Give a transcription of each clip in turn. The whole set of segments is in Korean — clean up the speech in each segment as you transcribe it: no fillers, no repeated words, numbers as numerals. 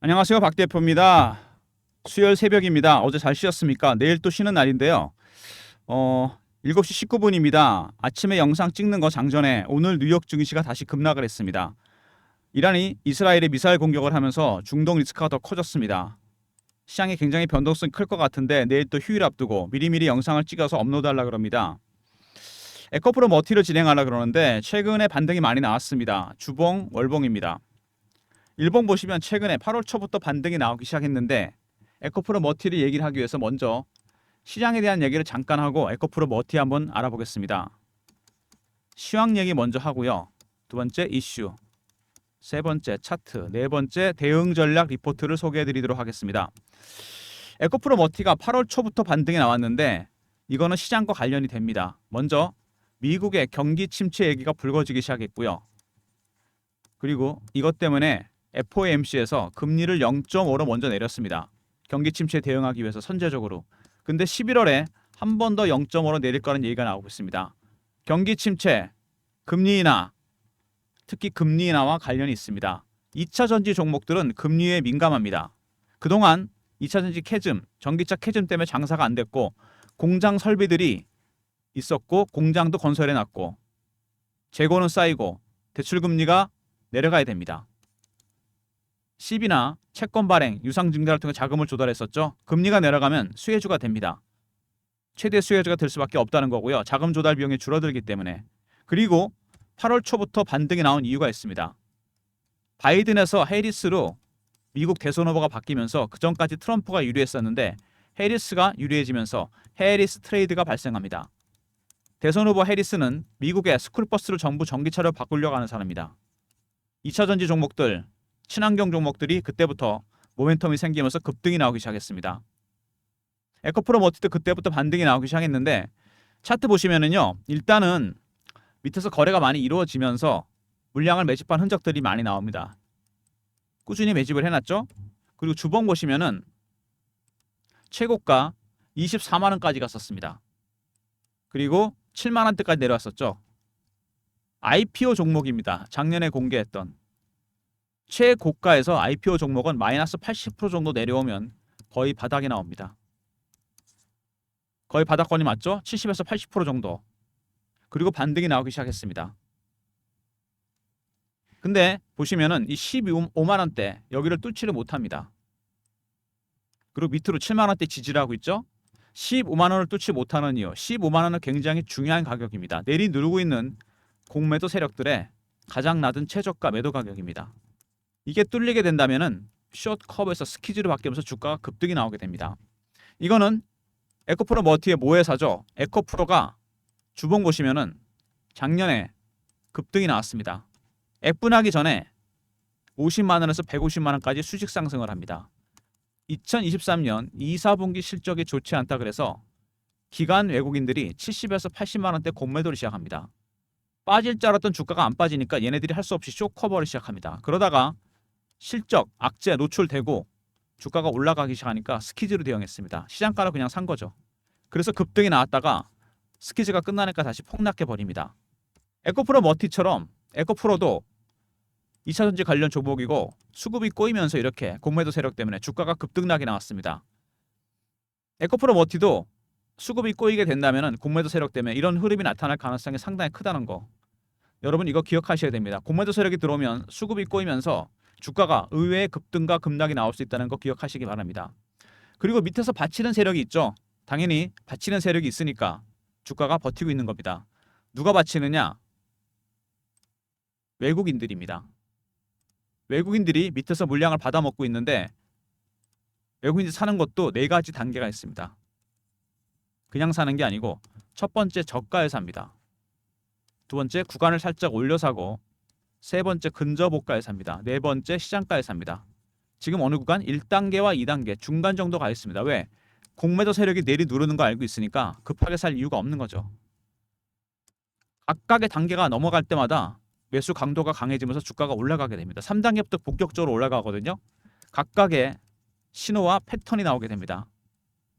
안녕하세요. 박 대표입니다. 수요일 새벽입니다. 어제 잘 쉬었습니까? 내일 또 쉬는 날인데요. 7시 19분입니다. 아침에 영상 찍는 거 장전에 오늘 뉴욕 증시가 다시 급락을 했습니다. 이란이 이스라엘에 미사일 공격을 하면서 중동 리스크가 더 커졌습니다. 시장이 굉장히 변동성이 클 것 같은데 내일 또 휴일 앞두고 미리미리 영상을 찍어서 업로드하려고 합니다. 에코프로 머티를 진행하려고 그러는데 최근에 반등이 많이 나왔습니다. 주봉, 월봉입니다. 일봉 보시면 최근에 8월 초부터 반등이 나오기 시작했는데 에코프로 머티를 얘기를 하기 위해서 먼저 시장에 대한 얘기를 잠깐 하고 에코프로 머티 한번 알아보겠습니다. 시황 얘기 먼저 하고요. 두 번째 이슈, 세 번째 차트, 네 번째 대응 전략 리포트를 소개해 드리도록 하겠습니다. 에코프로 머티가 8월 초부터 반등이 나왔는데 이거는 시장과 관련이 됩니다. 먼저 미국의 경기 침체 얘기가 불거지기 시작했고요. 그리고 이것 때문에 FOMC에서 금리를 0.5로 먼저 내렸습니다. 경기 침체에 대응하기 위해서 선제적으로. 근데 11월에 한 번 더 0.5로 내릴 거라는 얘기가 나오고 있습니다. 경기 침체, 금리 인하, 특히 금리 인하와 관련이 있습니다. 2차 전지 종목들은 금리에 민감합니다. 그동안 2차 전지 캐즘, 전기차 캐즘 때문에 장사가 안 됐고 공장 설비들이 있었고 공장도 건설해 놨고 재고는 쌓이고 대출 금리가 내려가야 됩니다. 시비나 채권 발행, 유상 증자를 통해 자금을 조달했었죠. 금리가 내려가면 수혜주가 됩니다. 최대 수혜주가 될 수밖에 없다는 거고요. 자금 조달 비용이 줄어들기 때문에. 그리고 8월 초부터 반등이 나온 이유가 있습니다. 바이든에서 해리스로 미국 대선 후보가 바뀌면서 그전까지 트럼프가 유리했었는데 해리스가 유리해지면서 해리스 트레이드가 발생합니다. 대선 후보 해리스는 미국의 스쿨버스를 전부 전기차로 바꾸려고 하는 사람입니다. 2차 전지 종목들, 친환경 종목들이 그때부터 모멘텀이 생기면서 급등이 나오기 시작했습니다. 에코프로 머티도 그때부터 반등이 나오기 시작했는데 차트 보시면은요. 일단은 밑에서 거래가 많이 이루어지면서 물량을 매집한 흔적들이 많이 나옵니다. 꾸준히 매집을 해놨죠. 그리고 주봉 보시면은 최고가 24만 원까지 갔었습니다. 그리고 7만 원대까지 내려왔었죠. IPO 종목입니다. 작년에 공개했던 최고가에서 IPO 종목은 마이너스 80% 정도 내려오면 거의 바닥이 나옵니다. 거의 바닥권이 맞죠? 70에서 80% 정도. 그리고 반등이 나오기 시작했습니다. 근데 보시면은 이 15만 원대 여기를 뚫지를 못합니다. 그리고 밑으로 7만 원대 지지를 하고 있죠? 15만 원을 뚫지 못하는 이유. 15만 원은 굉장히 중요한 가격입니다. 내리 누르고 있는 공매도 세력들의 가장 낮은 최저가 매도 가격입니다. 이게 뚫리게 된다면은 숏 커브에서 스키즈로 바뀌면서 주가가 급등이 나오게 됩니다. 이거는 에코프로 머티의 모회사죠. 에코프로가 주봉 보시면은 작년에 급등이 나왔습니다. 액분하기 전에 50만 원에서 150만 원까지 수직 상승을 합니다. 2023년 2, 4분기 실적이 좋지 않다 그래서 기관 외국인들이 70에서 80만 원대 공매도를 시작합니다. 빠질 줄 알았던 주가가 안 빠지니까 얘네들이 할 수 없이 숏 커버를 시작합니다. 그러다가 실적, 악재 노출되고 주가가 올라가기 시작하니까 스키즈로 대응했습니다. 시장가로 그냥 산 거죠. 그래서 급등이 나왔다가 스키즈가 끝나니까 다시 폭락해 버립니다. 에코프로 머티처럼 에코프로도 2차 전지 관련 종목이고 수급이 꼬이면서 이렇게 공매도 세력 때문에 주가가 급등락이 나왔습니다. 에코프로 머티도 수급이 꼬이게 된다면 공매도 세력 때문에 이런 흐름이 나타날 가능성이 상당히 크다는 거. 여러분 이거 기억하셔야 됩니다. 공매도 세력이 들어오면 수급이 꼬이면서 주가가 의외의 급등과 급락이 나올 수 있다는 거 기억하시기 바랍니다. 그리고 밑에서 받치는 세력이 있죠. 당연히 받치는 세력이 있으니까 주가가 버티고 있는 겁니다. 누가 받치느냐? 외국인들입니다. 외국인들이 밑에서 물량을 받아먹고 있는데 외국인들이 사는 것도 네 가지 단계가 있습니다. 그냥 사는 게 아니고 첫 번째 저가에 삽니다. 두 번째 구간을 살짝 올려 사고 세 번째 근저보가에 삽니다. 네 번째 시장가에 삽니다. 지금 어느 구간? 1단계와 2단계 중간 정도 가 있습니다. 왜? 공매도 세력이 내리 누르는 거 알고 있으니까 급하게 살 이유가 없는 거죠. 각각의 단계가 넘어갈 때마다 매수 강도가 강해지면서 주가가 올라가게 됩니다. 3단계부터 본격적으로 올라가거든요. 각각의 신호와 패턴이 나오게 됩니다.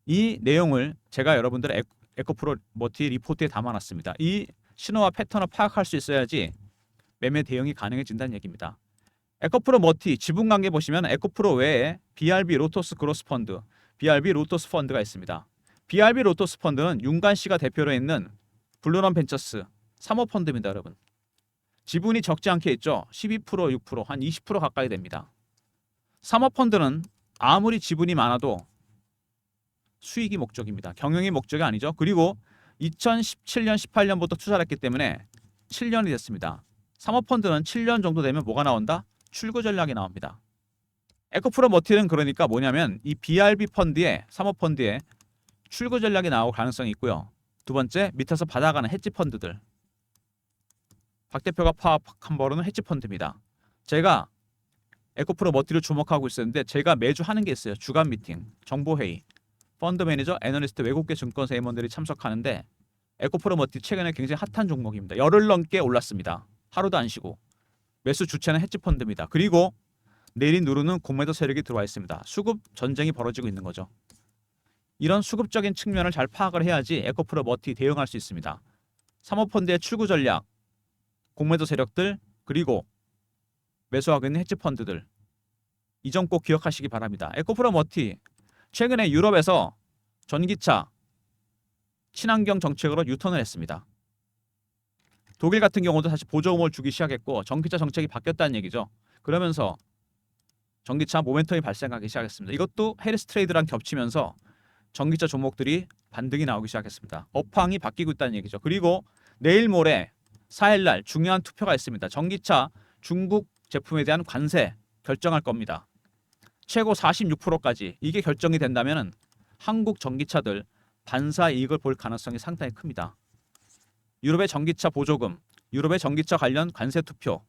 이 내용을 제가 여러분들의 에코프로 머티 리포트에 담아놨습니다. 이 신호와 패턴을 파악할 수 있어야지 매매 대응이 가능해진다는 얘기입니다. 에코프로 머티 지분 관계 보시면 에코프로 외에 BRB 로토스 그로스 펀드, BRB 로토스 펀드가 있습니다. BRB 로토스 펀드는 윤관 씨가 대표로 있는 블루런 벤처스 사모펀드입니다, 여러분. 지분이 적지 않게 있죠. 12%, 6%, 한 20% 가까이 됩니다. 사모펀드는 아무리 지분이 많아도 수익이 목적입니다. 경영이 목적이 아니죠. 그리고 2017년, 18년부터 투자를 했기 때문에 7년이 됐습니다. 사모펀드는 7년 정도 되면 뭐가 나온다? 출구 전략이 나옵니다. 에코프로 머티는 그러니까 뭐냐면 이 BRB 펀드에, 사모펀드에 출구 전략이 나올 가능성이 있고요. 두 번째, 밑에서 받아가는 헤지 펀드들. 박 대표가 파악한 바로는 헤지 펀드입니다. 제가 에코프로 머티를 주목하고 있었는데 제가 매주 하는 게 있어요. 주간 미팅, 정보회의, 펀드 매니저, 애널리스트, 외국계 증권사 임원들이 참석하는데 에코프로 머티 최근에 굉장히 핫한 종목입니다. 열흘 넘게 올랐습니다. 하루도 안 쉬고. 매수 주체는 헤지 펀드입니다. 그리고 내린 누르는 공매도 세력이 들어와 있습니다. 수급 전쟁이 벌어지고 있는 거죠. 이런 수급적인 측면을 잘 파악을 해야지 에코프로 머티 대응할 수 있습니다. 사모펀드의 출구 전략, 공매도 세력들, 그리고 매수하고 있는 헤지 펀드들. 이 점 꼭 기억하시기 바랍니다. 에코프로 머티 최근에 유럽에서 전기차 친환경 정책으로 유턴을 했습니다. 독일 같은 경우도 다시 보조금을 주기 시작했고 전기차 정책이 바뀌었다는 얘기죠. 그러면서 전기차 모멘텀이 발생하기 시작했습니다. 이것도 해리스 트레이드랑 겹치면서 전기차 종목들이 반등이 나오기 시작했습니다. 업황이 바뀌고 있다는 얘기죠. 그리고 내일 모레 4일날 중요한 투표가 있습니다. 전기차 중국 제품에 대한 관세 결정할 겁니다. 최고 46%까지 이게 결정이 된다면 한국 전기차들 반사 이익을 볼 가능성이 상당히 큽니다. 유럽의 전기차 보조금, 유럽의 전기차 관련 관세 투표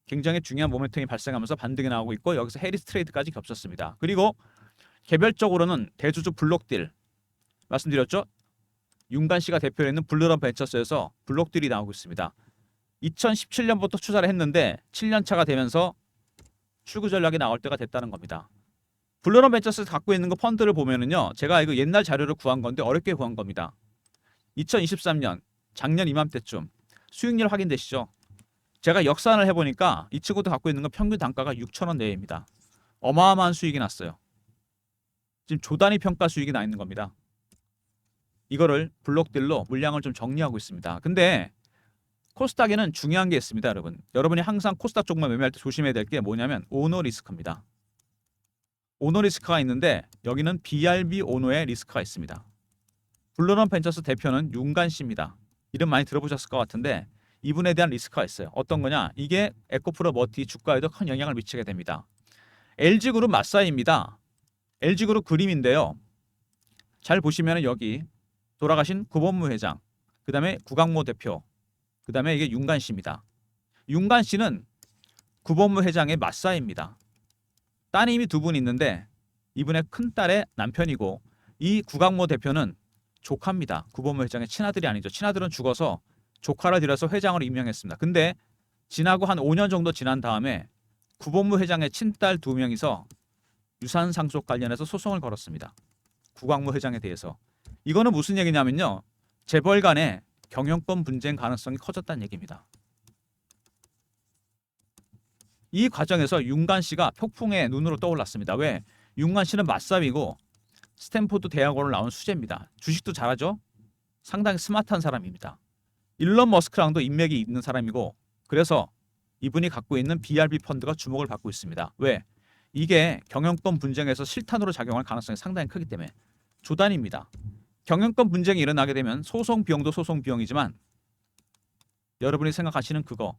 굉장히 중요한 모멘텀이 발생하면서 반등이 나오고 있고 여기서 해리스 트레이드까지 겹쳤습니다. 그리고 개별적으로는 대주주 블록딜 말씀드렸죠? 윤관 씨가 대표로 있는 블루런 벤처스에서 블록딜이 나오고 있습니다. 2017년부터 투자를 했는데 7년 차가 되면서 출구 전략이 나올 때가 됐다는 겁니다. 블루런 벤처스에서 갖고 있는 거 펀드를 보면은요. 제가 이거 옛날 자료를 구한 건데 어렵게 구한 겁니다. 2023년 작년 이맘때쯤 수익률 확인되시죠? 제가 역산을 해보니까 이 친구도 갖고 있는 건 평균 단가가 6,000원 내외입니다. 어마어마한 수익이 났어요. 지금 조단위 평가 수익이 나 있는 겁니다. 이거를 블록딜로 물량을 좀 정리하고 있습니다. 근데 코스닥에는 중요한 게 있습니다, 여러분. 여러분이 항상 코스닥 종목 매매할 때 조심해야 될 게 뭐냐면 오너 리스크입니다. 오너 리스크가 있는데 여기는 BRB 오너의 리스크가 있습니다. 블루런 벤처스 대표는 윤관 씨입니다. 이름 많이 들어보셨을 것 같은데 이분에 대한 리스크가 있어요. 어떤 거냐? 이게 에코프로 머티 주가에도 큰 영향을 미치게 됩니다. LG그룹 맞사입니다. LG그룹 그림인데요. 잘 보시면 여기 돌아가신 구본무 회장, 그 다음에 구강모 대표, 그 다음에 이게 윤관 씨입니다. 윤관 씨는 구본무 회장의 맞사입니다. 따님이 두 분 있는데 이분의 큰딸의 남편이고 이 구강모 대표는 조카입니다. 구본무 회장의 친아들이 아니죠. 친아들은 죽어서 조카를 들여서 회장으로 임명했습니다. 근데 지나고 한 5년 정도 지난 다음에 구본무 회장의 친딸 두 명이서 유산 상속 관련해서 소송을 걸었습니다. 구강모 회장에 대해서. 이거는 무슨 얘기냐면요. 재벌 간의 경영권 분쟁 가능성이 커졌다는 얘기입니다. 이 과정에서 윤관 씨가 폭풍의 눈으로 떠올랐습니다. 왜? 윤관 씨는 맞삽이고 스탠포드 대학원을 나온 수재입니다. 주식도 잘하죠? 상당히 스마트한 사람입니다. 일론 머스크랑도 인맥이 있는 사람이고 그래서 이분이 갖고 있는 BRB 펀드가 주목을 받고 있습니다. 왜? 이게 경영권 분쟁에서 실탄으로 작용할 가능성이 상당히 크기 때문에 조단입니다. 경영권 분쟁이 일어나게 되면 소송 비용도 소송 비용이지만 여러분이 생각하시는 그거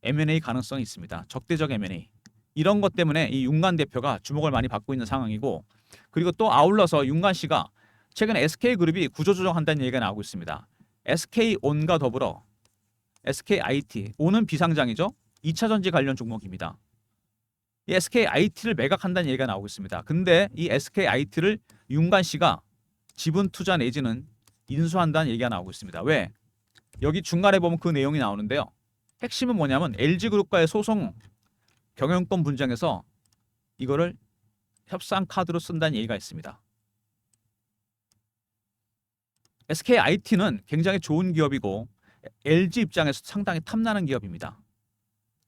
M&A 가능성이 있습니다. 적대적 M&A. 이런 것 때문에 이 윤관 대표가 주목을 많이 받고 있는 상황이고 그리고 또 아울러서 윤관 씨가 최근에 SK그룹이 구조조정한다는 얘기가 나오고 있습니다. SK온과 더불어 SKIT, 온은 비상장이죠. 2차전지 관련 종목입니다. 이 SKIT를 매각한다는 얘기가 나오고 있습니다. 근데 이 SKIT를 윤관 씨가 지분 투자 내지는 인수한다는 얘기가 나오고 있습니다. 왜? 여기 중간에 보면 그 내용이 나오는데요. 핵심은 뭐냐면 LG그룹과의 소송 경영권 분쟁에서 이거를 협상 카드로 쓴다는 얘기가 있습니다. SKIT는 굉장히 좋은 기업이고 LG 입장에서 상당히 탐나는 기업입니다.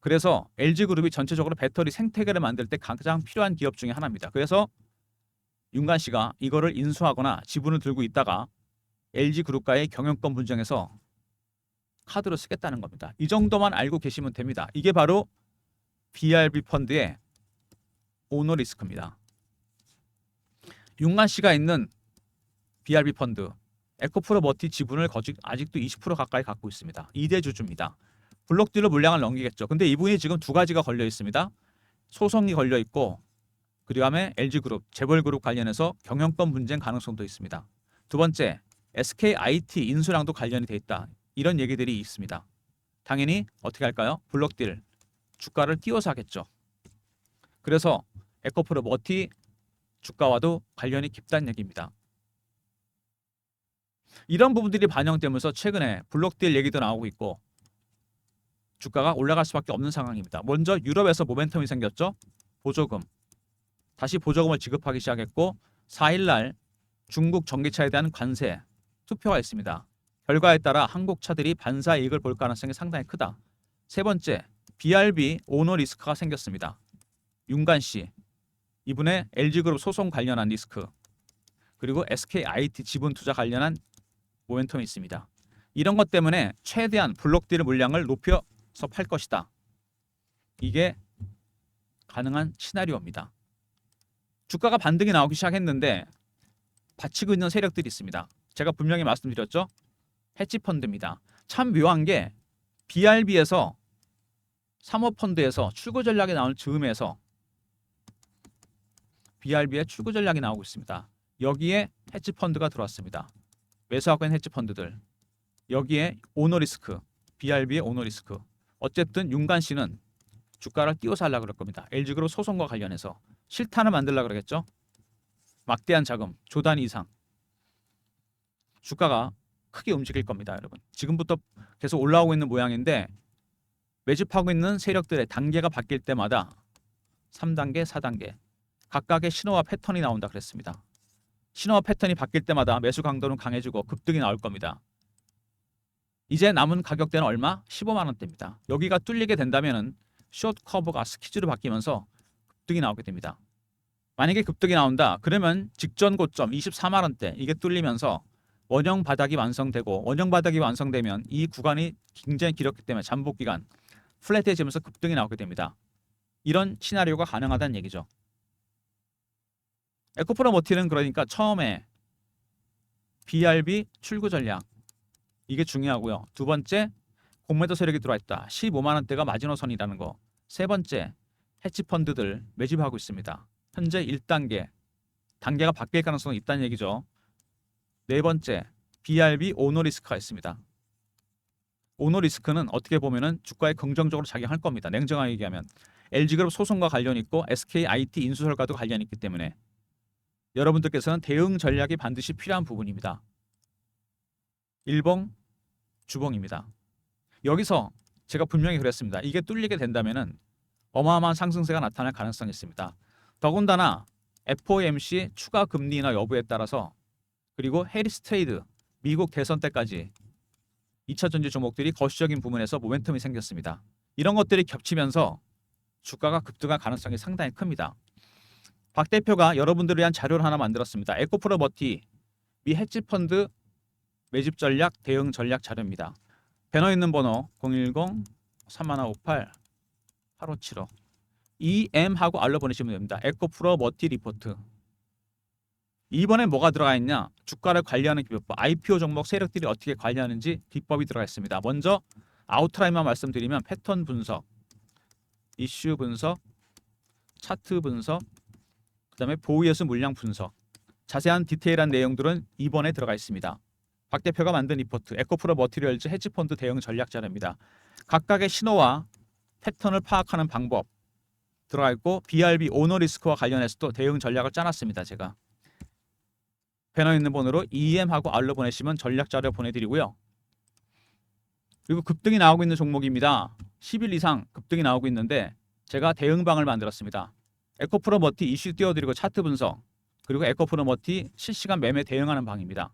그래서 LG그룹이 전체적으로 배터리 생태계를 만들 때 가장 필요한 기업 중에 하나입니다. 그래서 윤관 씨가 이거를 인수하거나 지분을 들고 있다가 LG그룹과의 경영권 분쟁에서 카드로 쓰겠다는 겁니다. 이 정도만 알고 계시면 됩니다. 이게 바로 BRB 펀드의 오너 리스크입니다. 윤관 씨가 있는 BRB 펀드 에코프로머티 지분을 아직도 20% 가까이 갖고 있습니다. 2대 주주입니다. 블록딜로 물량을 넘기겠죠. 근데 이분이 지금 두 가지가 걸려 있습니다. 소송이 걸려 있고 그다음에 LG그룹, 재벌그룹 관련해서 경영권 분쟁 가능성도 있습니다. 두 번째, SKIT 인수랑도 관련이 돼 있다. 이런 얘기들이 있습니다. 당연히 어떻게 할까요? 블록딜 주가를 띄워서 하겠죠. 그래서 에코프로머티 주가와도 관련이 깊다는 얘기입니다. 이런 부분들이 반영되면서 최근에 블록딜 얘기도 나오고 있고 주가가 올라갈 수밖에 없는 상황입니다. 먼저 유럽에서 모멘텀이 생겼죠. 보조금. 다시 보조금을 지급하기 시작했고 4일날 중국 전기차에 대한 관세 투표가 있습니다. 결과에 따라 한국 차들이 반사 이익을 볼 가능성이 상당히 크다. 세 번째, BRB 오너 리스크가 생겼습니다. 윤관 씨, 이분의 LG그룹 소송 관련한 리스크, 그리고 SKIT 지분 투자 관련한 모멘텀이 있습니다. 이런 것 때문에 최대한 블록딜 물량을 높여서 팔 것이다. 이게 가능한 시나리오입니다. 주가가 반등이 나오기 시작했는데 받치고 있는 세력들이 있습니다. 제가 분명히 말씀드렸죠. 헤지펀드입니다. 참 묘한 게 BRB에서 사모펀드에서 출구 전략이 나오는 즈음에서 BRB의 출구 전략이 나오고 있습니다. 여기에 헤지펀드가 들어왔습니다. 매수하고 있는 헤지펀드들. 여기에 오너 리스크, BRB의 오너 리스크. 어쨌든 윤관 씨는 주가를 띄워서 하려고 그럴 겁니다. LG그룹 소송과 관련해서 실탄을 만들려고 그러겠죠. 막대한 자금, 조 단위 이상. 주가가 크게 움직일 겁니다, 여러분. 지금부터 계속 올라오고 있는 모양인데 매집하고 있는 세력들의 단계가 바뀔 때마다 3단계, 4단계 각각의 신호와 패턴이 나온다 그랬습니다. 신호와 패턴이 바뀔 때마다 매수 강도는 강해지고 급등이 나올 겁니다. 이제 남은 가격대는 얼마? 15만 원대입니다. 여기가 뚫리게 된다면은 숏 커브가 스키즈로 바뀌면서 급등이 나오게 됩니다. 만약에 급등이 나온다. 그러면 직전 고점 24만 원대 이게 뚫리면서 원형 바닥이 완성되고 원형 바닥이 완성되면 이 구간이 굉장히 길었기 때문에 잠복 기간 플랫해지면서 급등이 나오게 됩니다. 이런 시나리오가 가능하다는 얘기죠. 에코프로머티는 그러니까 처음에 BRB 출구 전략 이게 중요하고요. 두 번째, 공매도 세력이 들어와 있다. 15만 원대가 마지노선이라는 거. 세 번째, 헤지펀드들 매집하고 있습니다. 현재 1단계, 단계가 바뀔 가능성이 있다는 얘기죠. 네 번째, BRB 오너 리스크가 있습니다. 오너 리스크는 어떻게 보면은 주가에 긍정적으로 작용할 겁니다. 냉정하게 얘기하면 LG그룹 소송과 관련이 있고 SKIT 인수설과도 관련이 있기 때문에 여러분들께서는 대응 전략이 반드시 필요한 부분입니다. 일봉, 주봉입니다. 여기서 제가 분명히 그랬습니다. 이게 뚫리게 된다면은 어마어마한 상승세가 나타날 가능성이 있습니다. 더군다나 FOMC 추가 금리 인하 여부에 따라서 그리고 해리스 트레이드 미국 대선 때까지 2차 전지 종목들이 거시적인 부분에서 모멘텀이 생겼습니다. 이런 것들이 겹치면서 주가가 급등할 가능성이 상당히 큽니다. 박 대표가 여러분들을 위한 자료를 하나 만들었습니다. 에코프로머티 미 헤지펀드 매집 전략 대응 전략 자료입니다. 배너 있는 번호 010-3158-8575 EM하고 알로 보내시면 됩니다. 에코프로머티 리포트. 이번에 뭐가 들어가 있냐? 주가를 관리하는 기법법, IPO 종목 세력들이 어떻게 관리하는지 기법이 들어가 있습니다. 먼저 아웃라인만 말씀드리면 패턴 분석, 이슈 분석, 차트 분석, 그다음에 보유예수 물량 분석. 자세한 디테일한 내용들은 이번에 들어가 있습니다. 박 대표가 만든 리포트, 에코프로 머티리얼즈 헤지펀드 대응 전략 자료입니다. 각각의 신호와 패턴을 파악하는 방법 들어가 있고 BRB 오너 리스크와 관련해서도 대응 전략을 짜놨습니다. 제가 배너 있는 번호로 EM하고 R로 보내시면 전략 자료 보내드리고요. 그리고 급등이 나오고 있는 종목입니다. 10일 이상 급등이 나오고 있는데 제가 대응방을 만들었습니다. 에코프로머티 이슈 띄워드리고 차트 분석, 그리고 에코프로머티 실시간 매매 대응하는 방입니다.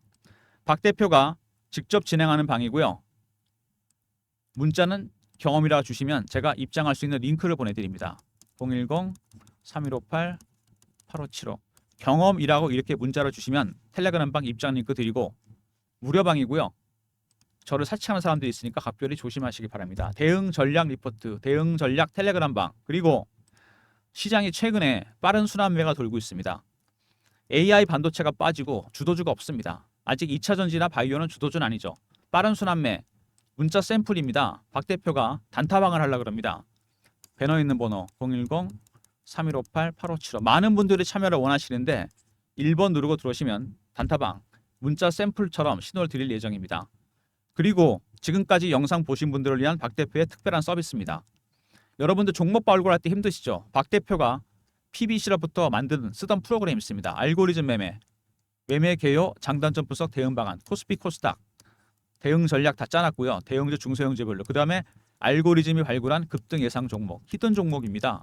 박 대표가 직접 진행하는 방이고요. 문자는 경험이라 주시면 제가 입장할 수 있는 링크를 보내드립니다. 010-3158-8575 경험이라고 이렇게 문자를 주시면 텔레그램방 입장 링크 드리고 무료방이고요. 저를 사칭하는 사람들이 있으니까 각별히 조심하시기 바랍니다. 대응 전략 리포트, 대응 전략 텔레그램방, 그리고 시장이 최근에 빠른 순환매가 돌고 있습니다. AI 반도체가 빠지고 주도주가 없습니다. 아직 2차 전지나 바이오는 주도주는 아니죠. 빠른 순환매, 문자 샘플입니다. 박 대표가 단타방을 하려고 합니다. 배너 있는 번호 010-3158-8575 많은 분들이 참여를 원하시는데 1번 누르고 들어오시면 단타방, 문자 샘플처럼 신호를 드릴 예정입니다. 그리고 지금까지 영상 보신 분들을 위한 박 대표의 특별한 서비스입니다. 여러분들 종목 발굴할 때 힘드시죠? 박 대표가 PBC로부터 쓰던 프로그램이 있습니다. 알고리즘 매매, 매매 개요, 장단점 분석, 대응 방안, 코스피 코스닥, 대응 전략 다 짜놨고요. 대형주, 중소형주별로. 그 다음에 알고리즘이 발굴한 급등 예상 종목, 히든 종목입니다.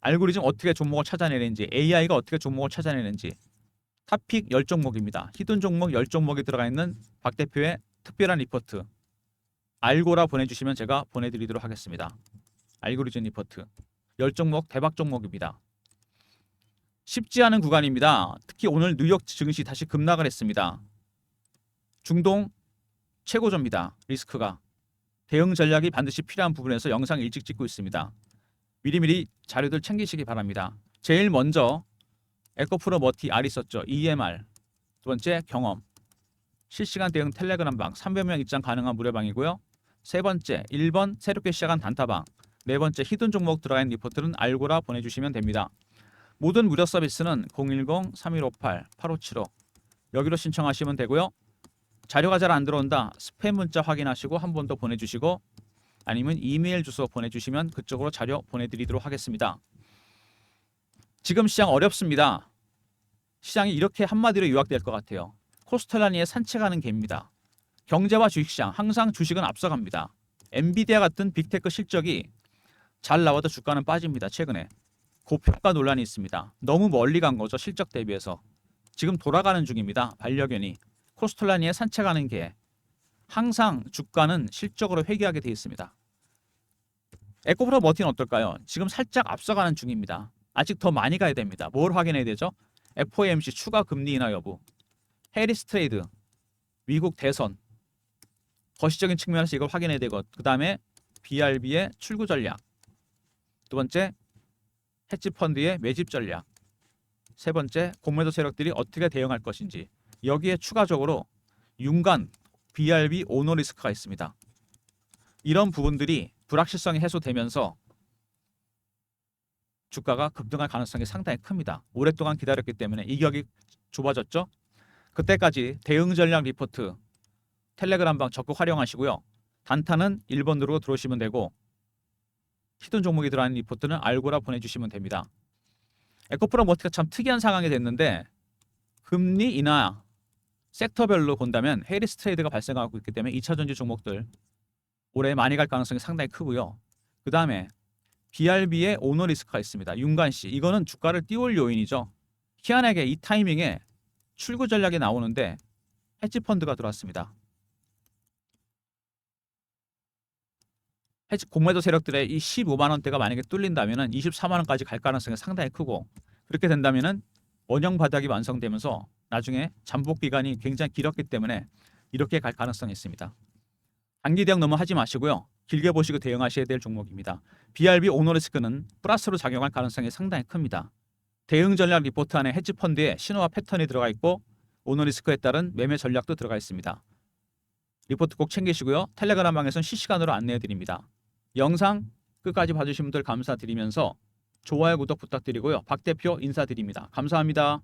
알고리즘 어떻게 종목을 찾아내는지, AI가 어떻게 종목을 찾아내는지, 탑픽 10종목입니다. 히든 종목 10종목이 들어가 있는 박 대표의 특별한 리포트 알고라 보내주시면 제가 보내드리도록 하겠습니다. 알고리즘 리포트 10종목 대박 종목입니다. 쉽지 않은 구간입니다. 특히 오늘 뉴욕 증시 다시 급락을 했습니다. 중동 최고조입니다. 리스크가. 대응 전략이 반드시 필요한 부분에서 영상 일찍 찍고 있습니다. 미리미리 자료들 챙기시기 바랍니다. 제일 먼저 에코프로 머티 R 있었죠. EMR. 두 번째 경험. 실시간 대응 텔레그램방 300명 입장 가능한 무료방이고요. 세 번째 1번 새롭게 시작한 단타방. 네 번째 히든 종목 들어가 있는 리포트는 알고라 보내주시면 됩니다. 모든 무료 서비스는 010-3158-8575 여기로 신청하시면 되고요. 자료가 잘 안 들어온다. 스팸 문자 확인하시고 한 번 더 보내주시고 아니면 이메일 주소 보내주시면 그쪽으로 자료 보내드리도록 하겠습니다. 지금 시장 어렵습니다. 시장이 이렇게 한마디로 요약될 것 같아요. 코스텔라니의 산책하는 개입니다. 경제와 주식시장 항상 주식은 앞서갑니다. 엔비디아 같은 빅테크 실적이 잘 나와도 주가는 빠집니다. 최근에 고평가 논란이 있습니다. 너무 멀리 간 거죠. 실적 대비해서. 지금 돌아가는 중입니다. 반려견이. 코스텔라니의 산책하는 개. 항상 주가는 실적으로 회귀하게 되어 있습니다. 에코프로 머티는 어떨까요? 지금 살짝 앞서가는 중입니다. 아직 더 많이 가야 됩니다. 뭘 확인해야 되죠? FOMC 추가 금리 인하 여부, 해리스 트레이드, 미국 대선, 거시적인 측면에서 이걸 확인해야 되고, 그 다음에 BRB의 출구 전략, 두 번째 헤지 펀드의 매집 전략, 세 번째 공매도 세력들이 어떻게 대응할 것인지, 여기에 추가적으로 윤관 BRB 오너 리스크가 있습니다. 이런 부분들이 불확실성이 해소되면서 주가가 급등할 가능성이 상당히 큽니다. 오랫동안 기다렸기 때문에 이격이 좁아졌죠. 그때까지 대응 전략 리포트 텔레그램방 적극 활용하시고요. 단타는 1번 누르고 들어오시면 되고 히든 종목이 들어가는 리포트는 알고라 보내주시면 됩니다. 에코프로 머티가 참 특이한 상황이 됐는데 금리 인하 섹터별로 본다면 해리스 트레이드가 발생하고 있기 때문에 2차 전지 종목들 올해 많이 갈 가능성이 상당히 크고요. 그 다음에 BRB의 오너 리스크가 있습니다. 윤관씨. 이거는 주가를 띄울 요인이죠. 희한하게 이 타이밍에 출구 전략이 나오는데 헤지 펀드가 들어왔습니다. 헤지 공매도 세력들의 이 15만 원대가 만약에 뚫린다면 24만 원까지 갈 가능성이 상당히 크고 그렇게 된다면 원형 바닥이 완성되면서 나중에 잠복 기간이 굉장히 길었기 때문에 이렇게 갈 가능성이 있습니다. 단기 대응 너무 하지 마시고요. 길게 보시고 대응하셔야 될 종목입니다. BRB 오너 리스크는 플러스로 작용할 가능성이 상당히 큽니다. 대응 전략 리포트 안에 헤지 펀드에 신호와 패턴이 들어가 있고 오너 리스크에 따른 매매 전략도 들어가 있습니다. 리포트 꼭 챙기시고요. 텔레그램방에서는 실시간으로 안내해 드립니다. 영상 끝까지 봐주신 분들 감사드리면서 좋아요, 구독 부탁드리고요. 박 대표 인사드립니다. 감사합니다.